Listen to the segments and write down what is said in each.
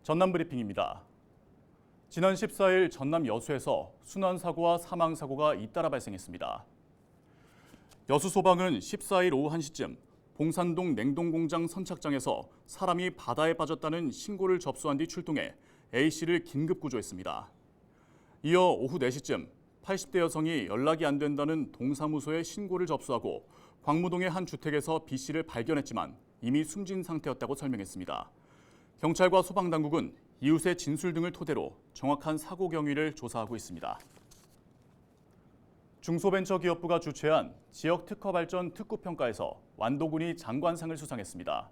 전남 브리핑입니다. 지난 14일 전남 여수에서 순환사고와 사망사고가 잇따라 발생했습니다. 여수 소방은 14일 오후 1시쯤 봉산동 냉동공장 선착장에서 사람이 바다에 빠졌다는 신고를 접수한 뒤 출동해 A씨를 긴급 구조했습니다. 이어 오후 4시쯤 80대 여성이 연락이 안 된다는 동사무소에 신고를 접수하고 광무동의 한 주택에서 B씨를 발견했지만 이미 숨진 상태였다고 설명했습니다. 경찰과 소방당국은 이웃의 진술 등을 토대로 정확한 사고 경위를 조사하고 있습니다. 중소벤처기업부가 주최한 지역특허발전 특구평가에서 완도군이 장관상을 수상했습니다.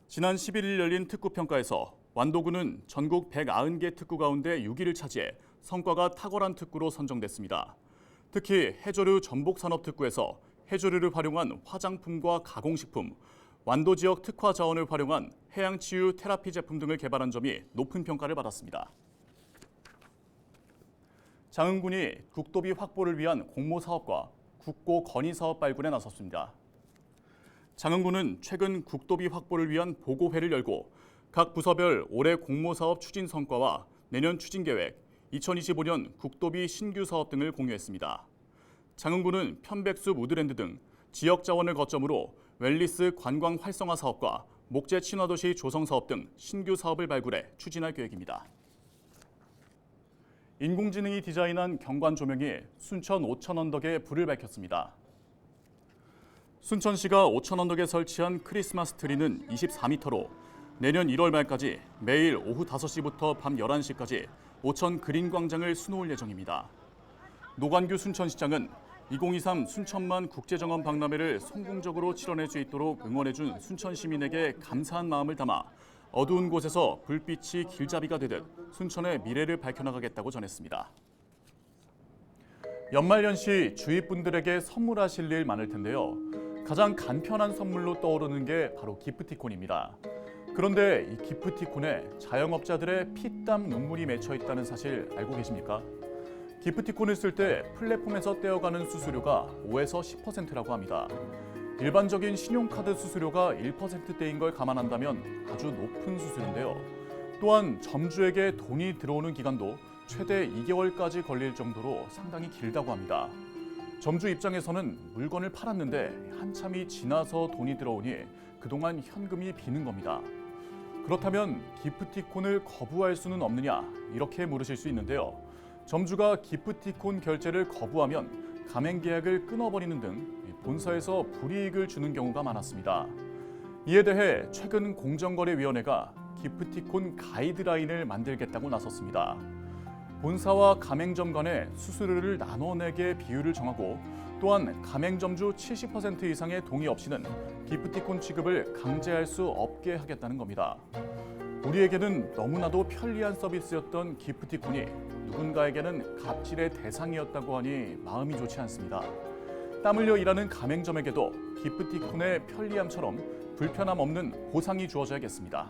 지난 11일 열린 특구평가에서 완도군은 전국 190개 특구 가운데 6위를 차지해 성과가 탁월한 특구로 선정됐습니다. 특히 해조류 전복산업특구에서 해조류를 활용한 화장품과 가공식품, 완도 지역 특화 자원을 활용한 해양치유 테라피 제품 등을 개발한 점이 높은 평가를 받았습니다. 장흥군이 국도비 확보를 위한 공모 사업과 국고 건의 사업 발굴에 나섰습니다. 장흥군은 최근 국도비 확보를 위한 보고회를 열고 각 부서별 올해 공모 사업 추진 성과와 내년 추진 계획, 2025년 국도비 신규 사업 등을 공유했습니다. 장흥군은 편백숲 우드랜드 등 지역 자원을 거점으로 웰리스 관광 활성화 사업과 목재 친화도시 조성 사업 등 신규 사업을 발굴해 추진할 계획입니다. 인공지능이 디자인한 경관 조명이 순천 오천언덕에 불을 밝혔습니다. 순천시가 오천언덕에 설치한 크리스마스 트리는 24m로 내년 1월 말까지 매일 오후 5시부터 밤 11시까지 오천 그린광장을 수놓을 예정입니다. 노관규 순천시장은 2023 순천만 국제정원 박람회를 성공적으로 치러낼 수 있도록 응원해준 순천 시민에게 감사한 마음을 담아 어두운 곳에서 불빛이 길잡이가 되듯 순천의 미래를 밝혀나가겠다고 전했습니다. 연말연시 주위 분들에게 선물하실 일 많을 텐데요. 가장 간편한 선물로 떠오르는 게 바로 기프티콘입니다. 그런데 이 기프티콘에 자영업자들의 피땀 눈물이 맺혀 있다는 사실 알고 계십니까? 기프티콘을 쓸 때 플랫폼에서 떼어가는 수수료가 5에서 10%라고 합니다. 일반적인 신용카드 수수료가 1%대인 걸 감안한다면 아주 높은 수수료인데요. 또한 점주에게 돈이 들어오는 기간도 최대 2개월까지 걸릴 정도로 상당히 길다고 합니다. 점주 입장에서는 물건을 팔았는데 한참이 지나서 돈이 들어오니 그동안 현금이 비는 겁니다. 그렇다면 기프티콘을 거부할 수는 없느냐 이렇게 물으실 수 있는데요. 점주가 기프티콘 결제를 거부하면 가맹 계약을 끊어버리는 등 본사에서 불이익을 주는 경우가 많았습니다. 이에 대해 최근 공정거래위원회가 기프티콘 가이드라인을 만들겠다고 나섰습니다. 본사와 가맹점 간의 수수료를 나눠내게 비율을 정하고 또한 가맹점주 70% 이상의 동의 없이는 기프티콘 취급을 강제할 수 없게 하겠다는 겁니다. 우리에게는 너무나도 편리한 서비스였던 기프티콘이 누군가에게는 갑질의 대상이었다고 하니 마음이 좋지 않습니다. 땀 흘려 일하는 가맹점에게도 기프티콘의 편리함처럼 불편함 없는 보상이 주어져야겠습니다.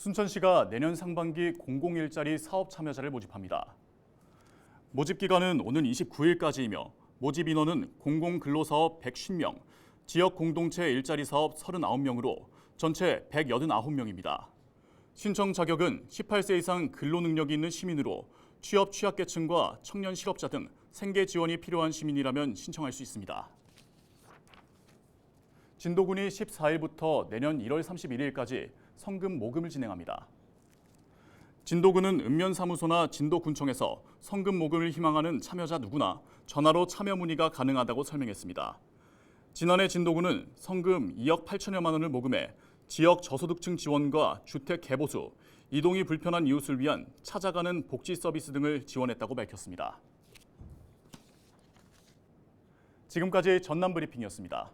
순천시가 내년 상반기 공공일자리 사업 참여자를 모집합니다. 모집 기간은 오는 29일까지이며 모집 인원은 공공근로사업 150명, 지역 공동체 일자리 사업 39명으로 전체 189명입니다. 신청 자격은 18세 이상 근로 능력이 있는 시민으로 취업 취약계층과 청년 실업자 등 생계 지원이 필요한 시민이라면 신청할 수 있습니다. 진도군이 14일부터 내년 1월 31일까지 성금 모금을 진행합니다. 진도군은 읍면사무소나 진도군청에서 성금 모금을 희망하는 참여자 누구나 전화로 참여 문의가 가능하다고 설명했습니다. 지난해 진도군은 성금 2억 8천여만 원을 모금해 지역 저소득층 지원과 주택 개보수, 이동이 불편한 이웃을 위한 찾아가는 복지 서비스 등을 지원했다고 밝혔습니다. 지금까지 전남 브리핑이었습니다.